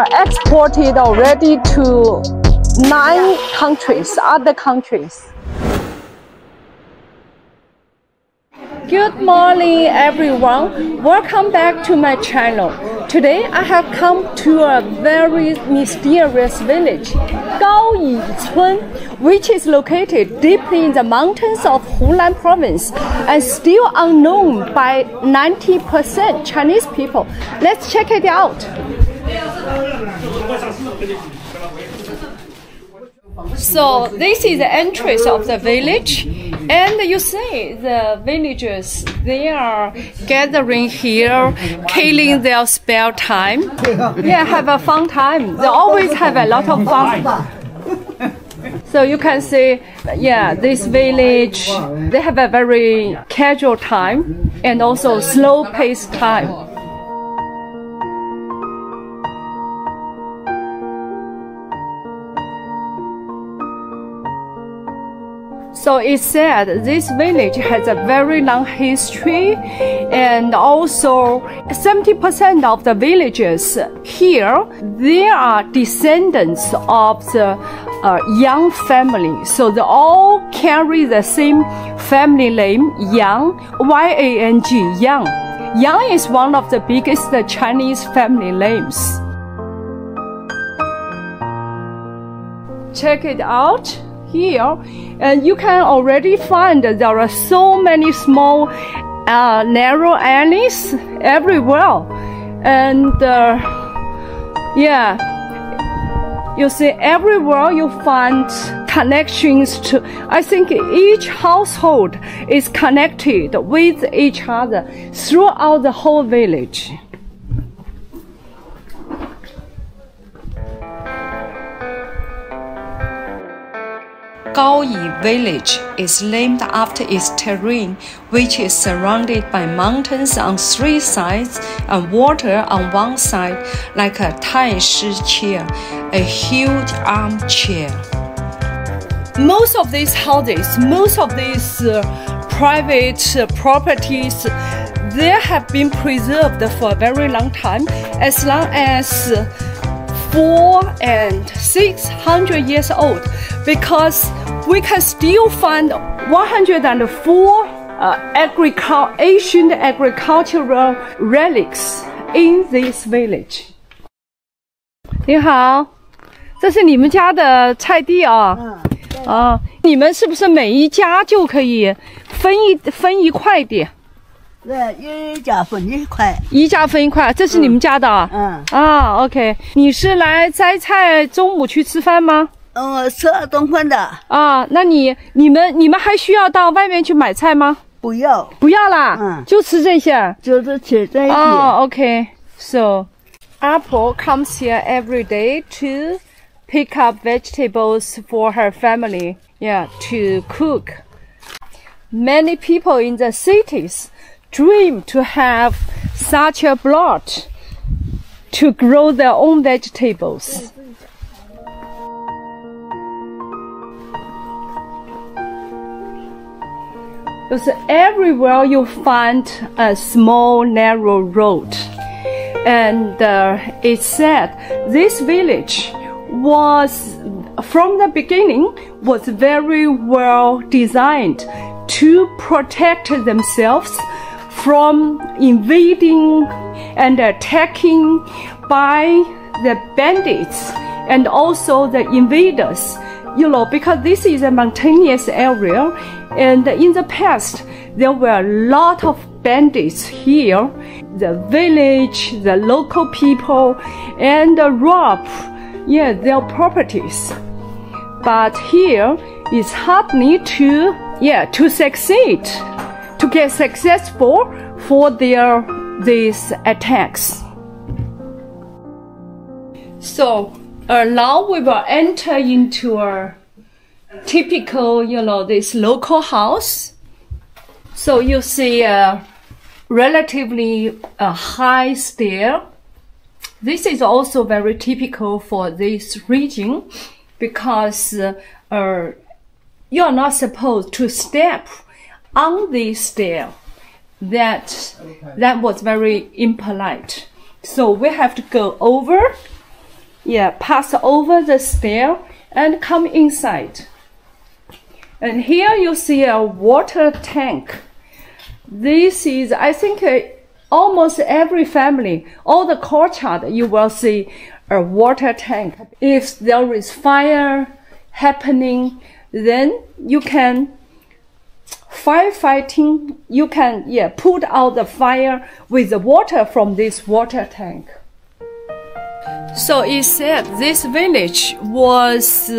are exported already to 9 countries, other countries. Good morning, everyone. Welcome back to my channel. Today I have come to a very mysterious village, Gaoyi, which is located deeply in the mountains of Hunan Province and still unknown by 90% Chinese people. Let's check it out. So this is the entrance of the village, and you see the villagers, they are gathering here, killing their spare time. Yeah, have a fun time. They always have a lot of fun. So you can see, yeah, this village, they have a very casual time and also slow-paced time. So it's said this village has a very long history, and also 70% of the villagers here, they are descendants of the Yang family. So they all carry the same family name, Yang, Y-A-N-G, Yang. Yang is one of the biggest Chinese family names. Check it out here, and you can already find that there are so many small narrow alleys everywhere, and yeah, you see everywhere you find connections to, I think each household is connected with each other throughout the whole village. Gaoyi village is named after its terrain, which is surrounded by mountains on 3 sides and water on one side, like a taishi chair, a huge armchair. Most of these houses, most of these private properties, they have been preserved for a very long time, as long as 400 and 600 years old, because we can still find 104 ancient agricultural relics in this village. 你好，这是你们家的菜地啊？啊，你们是不是每一家就可以分一块地？对，一家分一块，一家分一块，这是你们家的啊？啊 ，OK， 你是来摘菜，中午去吃饭吗？吃中饭的。啊，那你们还需要到外面去买菜吗？不要，不要啦，就吃这些，就是吃这些。哦 ，OK， so Apple comes here every day to pick up vegetables for her family, yeah, to cook. Many people in the cities dream to have such a plot to grow their own vegetables. Because everywhere you find a small narrow road, and it's said this village was from the beginning was very well designed to protect themselves from invading and attacking by the bandits and also the invaders, you know, because this is a mountainous area, and in the past there were a lot of bandits here. The village, the local people, and rob, yeah, their properties. But here it's hardly to succeed, to get successful for these attacks. So now we will enter into a typical, you know, this local house. So you see a relatively high stair. This is also very typical for this region, because you are not supposed to step on this stair. That was very impolite. So we have to go over pass over the stair and come inside. And here you see a water tank. This is, I think, almost every family, all the courtyard, you will see a water tank. If there is fire happening, then you can firefighting. You can put out the fire with the water from this water tank. So it said this village was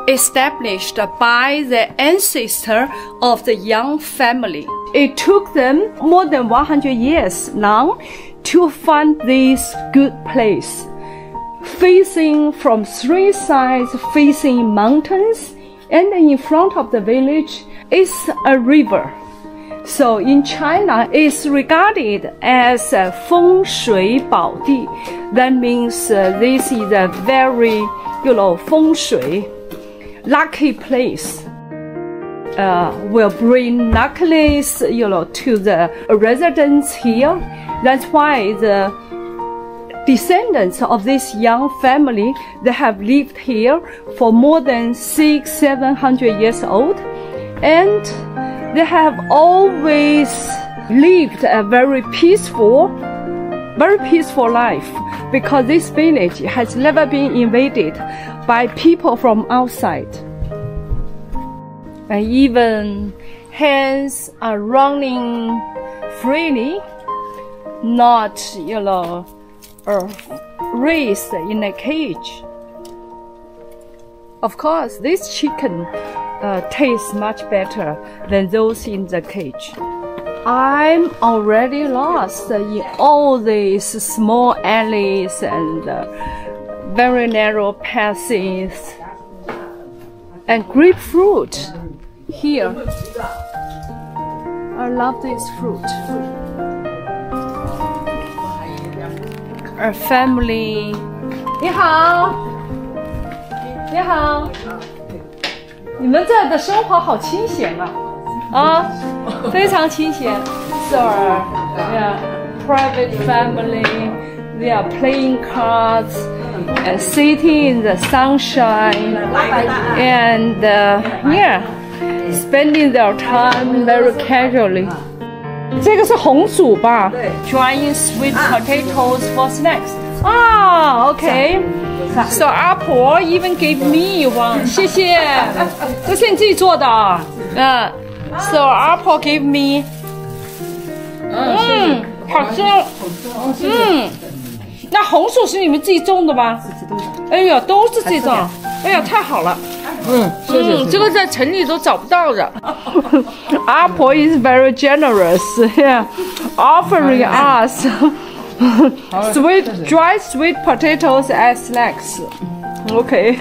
established by the ancestor of the Yang family. It took them more than 100 years now to find this good place. Facing from three sides, facing mountains, and in front of the village is a river. So in China, it's regarded as a feng shui 宝地. That means this is a very, feng shui, lucky place. Will bring luckiness, to the residents here. That's why the descendants of this Yang family, they have lived here for more than 600-700 years old. And they have always lived a very peaceful life, because this village has never been invaded by people from outside. And even hens are running freely, not, raised in a cage. Of course, this chicken tastes much better than those in the cage. I'm already lost in all these small alleys and very narrow paths. And grapefruit here. I love this fruit. Our family. 你好，你好。你们这的生活好清闲啊，非常清闲。So, private family, they are playing cards and sitting in the sunshine and spending their time very casually. 这个是红薯吧？对。Drying sweet potatoes for snacks. Ah, okay. So 阿婆 even gave me one. 谢谢。这是你自己做的啊？So 阿婆 gave me. 好吃。那红薯是你们自己种的吧？哎呀，都是自己种。哎呀，太好了。谢谢。这个在城里都找不到的。阿婆 is very generous, offering us dry sweet potatoes as snacks. OK，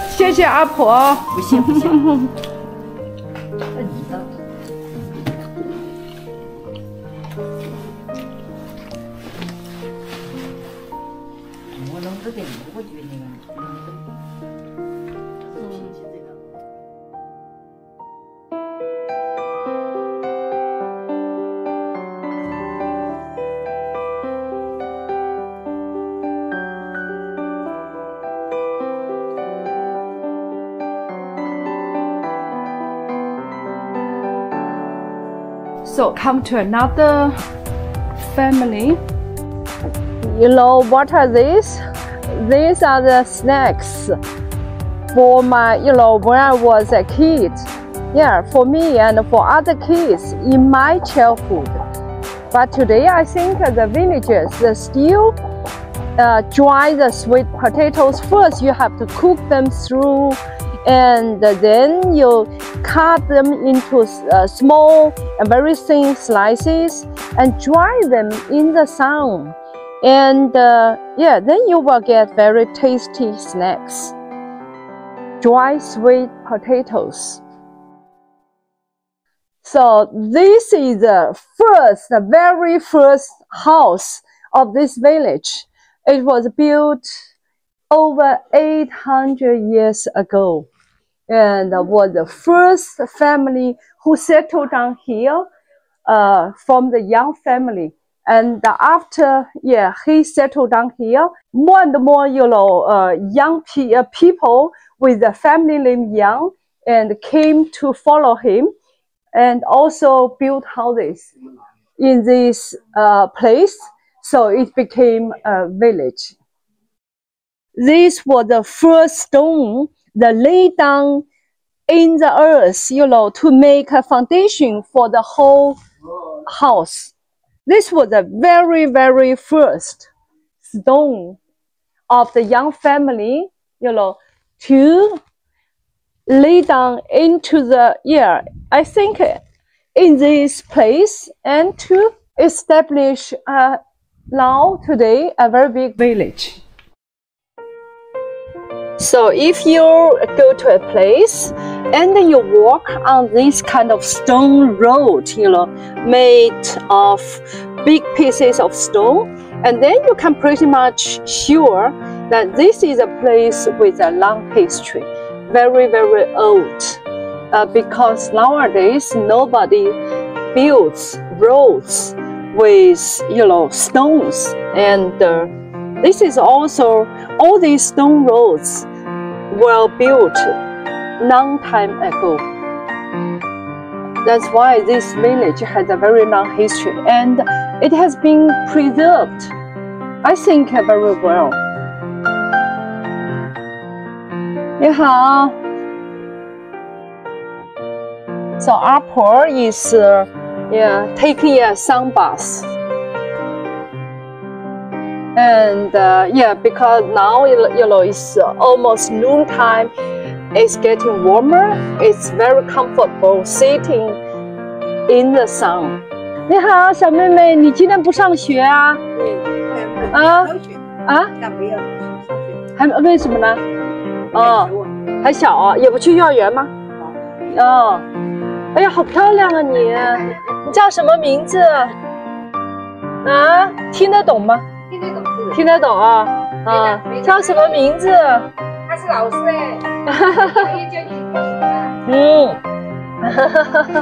谢谢阿婆。不谢不谢。我能不给你，我觉得。So come to another family. You know what are these? These are the snacks for my, when I was a kid. Yeah, for me and for other kids in my childhood. But today I think the villagers still dry the sweet potatoes. First you have to cook them through, and then you cut them into small and very thin slices and dry them in the sun. And then you will get very tasty snacks. Dry sweet potatoes. So this is the very first house of this village. It was built over 800 years ago, and was the first family who settled down here from the Yang family. And after, he settled down here. More and more, young people with the family name Yang and came to follow him, and also built houses in this place. So it became a village. This was the first stone that laid down in the earth, to make a foundation for the whole house. This was the very, very first stone of the Yang family, to lay down into the, I think in this place, and to establish now today a very big village. So if you go to a place and then you walk on this kind of stone road, made of big pieces of stone, and then you can pretty much sure that this is a place with a long history, very, very old, because nowadays nobody builds roads with, stones, and this is also, all these stone roads were built long time ago. That's why this village has a very long history, and it has been preserved, I think, very well. 你好. So Apple is taking a sun bath. And because now it's almost noontime, it's getting warmer. It's very comfortable sitting in the sun. 你好，小妹妹，你今天不上学啊？还为什么呢？还小啊，也不去幼儿园吗？哎呀，好漂亮啊你！你叫什么名字？听得懂吗？听得懂啊？叫什么名字？他是老师哎，可以叫你叫什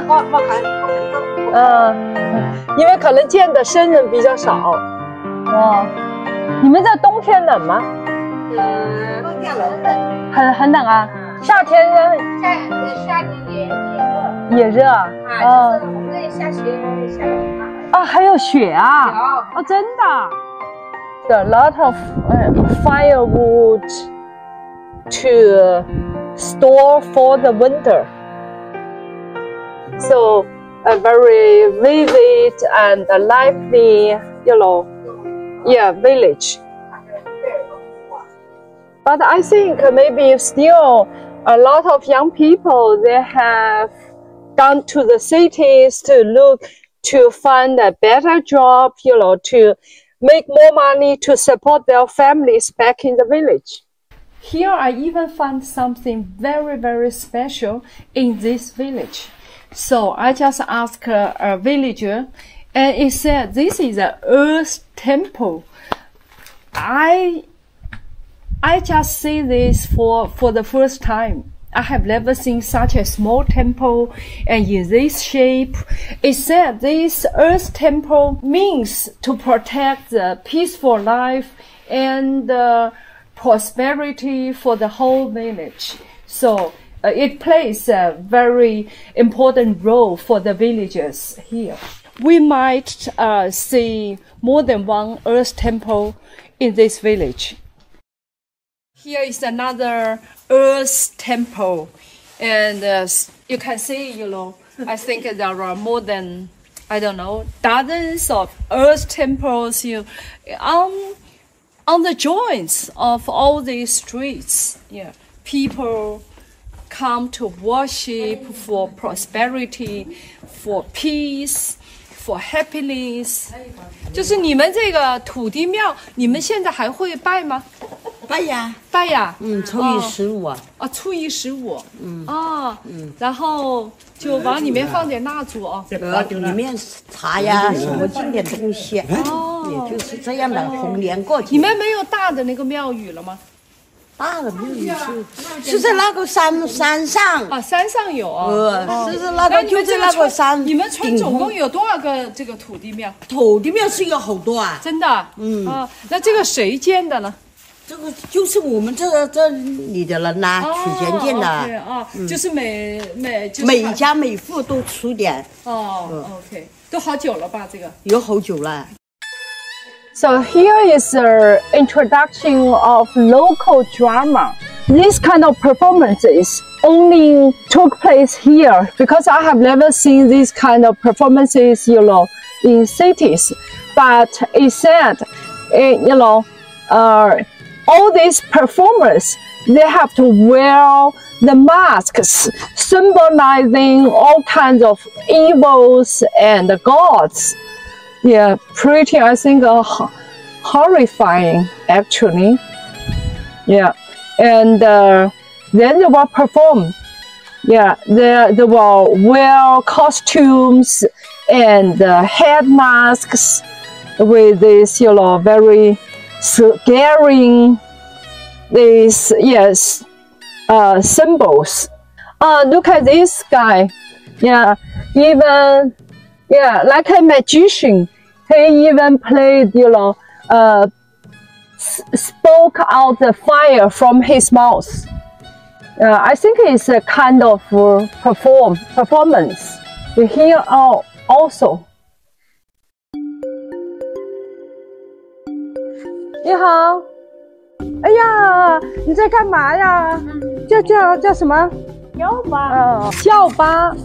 么？因为可能见的生人比较少。你们这冬天冷吗？冬天冷，很冷啊。夏天呢？夏天也热啊。就是我们这下雪下的还有雪啊？真的。A lot of firewood to store for the winter. So a very vivid and lively, village. But I think maybe still a lot of young people, they have gone to the cities to find a better job, to make more money to support their families back in the village. Here I even found something very, very special in this village. So I just asked a villager, and it said this is an earth temple. I just see this for the first time. I have never seen such a small temple and in this shape. It said this earth temple means to protect the peaceful life and prosperity for the whole village. So it plays a very important role for the villagers here. We might see more than one earth temple in this village. Here is another earth temple, and you can see, I think there are more than, dozens of earth temples on the joints of all these streets. People come to worship for prosperity, for peace, for happiness. 就是你们这个土地庙，你们现在还会拜吗？拜呀，拜呀，初一15啊。初一15，然后就往里面放点蜡烛哦。里面茶呀，什么进点东西，也就是这样的红莲过去。你们没有大的那个庙宇了吗？大的没有意思，是在那个山上啊，山上有啊。是那个就在那个山。你们村总共有多少个这个土地庙？土地庙是有好多啊，真的。啊，那这个谁建的呢？这个就是我们这里的人呐，取钱建的。啊，就是每家每户都出点。OK， 都好久了吧？这个有好久了。So here is an introduction of local drama. This kind of performances only took place here because I have never seen these kind of performances, in cities. But it said, all these performers, they have to wear the masks symbolizing all kinds of evils and gods. Yeah, pretty, I think, horrifying, actually. Yeah, and then they will perform. Yeah, they will wear costumes and head masks with this, very scaring, these, symbols. Look at this guy. Yeah, even, like a magician. He even played, spoke out the fire from his mouth. I think it's a kind of performance. Here also. 你好，哎呀，你在干嘛呀？叫什么？叫巴。叫巴。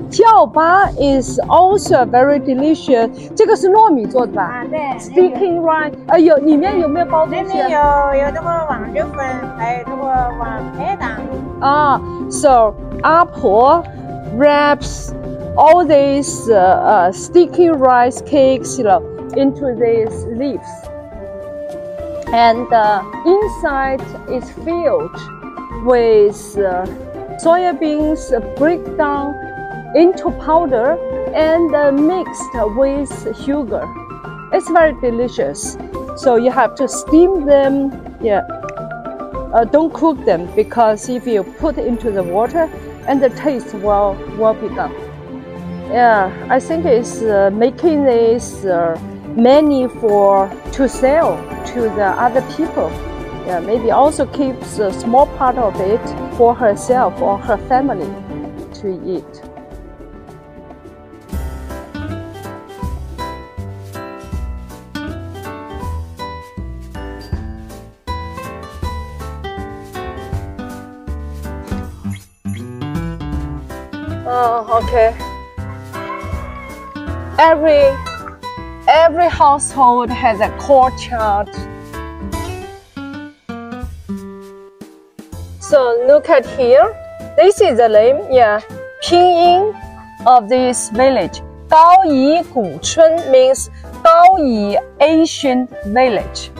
叫巴 is also very delicious。这个是糯米做的吧？对。Sticky rice， 里面有没有包东西？里面有这个黄豆粉，还有这个白糖。So 阿婆 wraps all these sticky rice cakes, into these leaves, and inside is filled with soybeans break down into powder and mixed with sugar. It's very delicious. So you have to steam them. Don't cook them, because if you put into the water, and the taste will be gone. I think it's making this many to sell to the other people. Maybe also keeps a small part of it for herself or her family to eat. Okay. Every household has a courtyard. So look at here. This is the name, Pinyin of this village. Gaoyi Guchun means Gaoyi ancient village.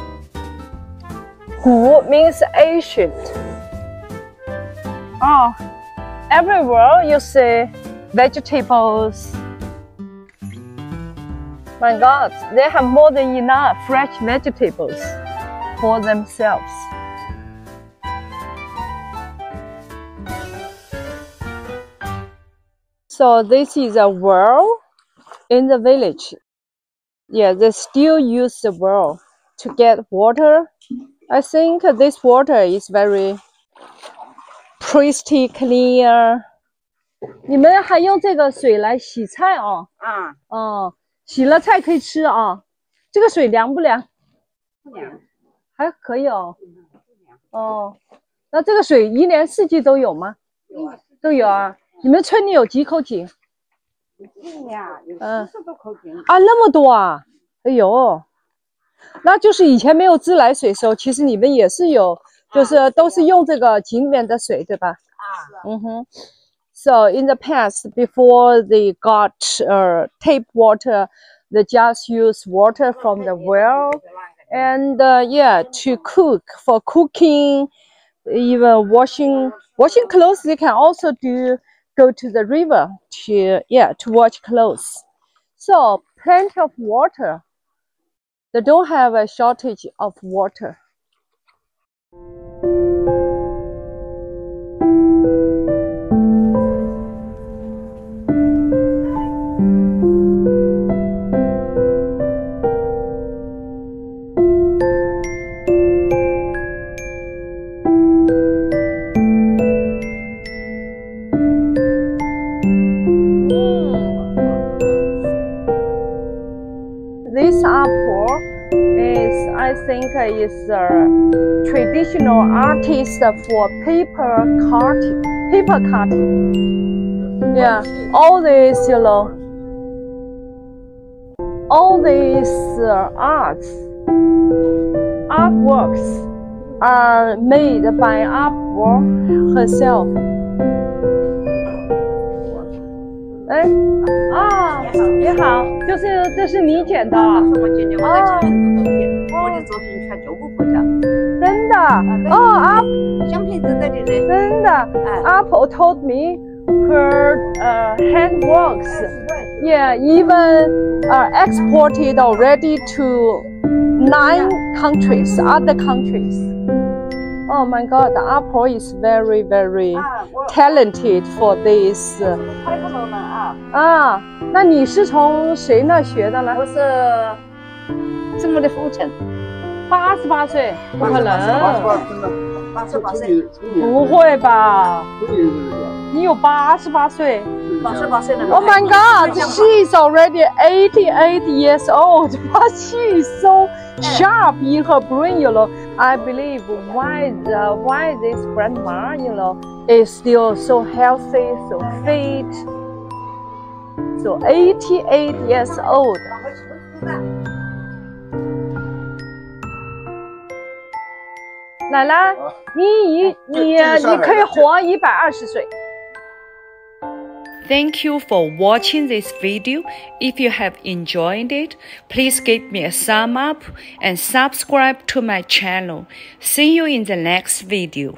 Gu means ancient. Everywhere you see vegetables. My God, they have more than enough fresh vegetables for themselves. So this is a well in the village. They still use the well to get water. I think this water is very crystal clear. 你们还用这个水来洗菜哦？洗了菜可以吃啊。这个水凉不凉？不凉，还可以哦。那这个水一年四季都有吗？有啊，都有啊。你们村里有几口井？有40多口井。那么多啊！哎呦，那就是以前没有自来水的时候，其实你们也是有，就是都是用这个井里面的水，对吧？So in the past, before they got tap water, they just use water from the well, and to cook, for cooking, even washing clothes. They can also go to the river to wash clothes. So plenty of water. They don't have a shortage of water. This apple is, I think, is a traditional artist for paper cutting. Yeah, all these, you know, all these artworks are made by apple herself. 哎，啊，你好，这是你剪的？是我姐姐，我在前面做东西，我的作品全就不回家。真的？哦，相片在这里的。真的。Apple told me her handworks, yeah, even exported already to 9 countries, other countries. Oh my God, Apple is very, very talented for this. 那你是从谁那学的呢？我是我的父亲。88岁？不可能。88岁。不会吧？你有88岁？88岁了。Oh my God, she is already 88 years old, but she is so sharp in her brain, you know. I believe why this grandma, you know, is still so healthy, so fit, so 88 years old. 奶奶，你可以活120岁。Thank you for watching this video. If you have enjoyed it, please give me a thumb up and subscribe to my channel. See you in the next video.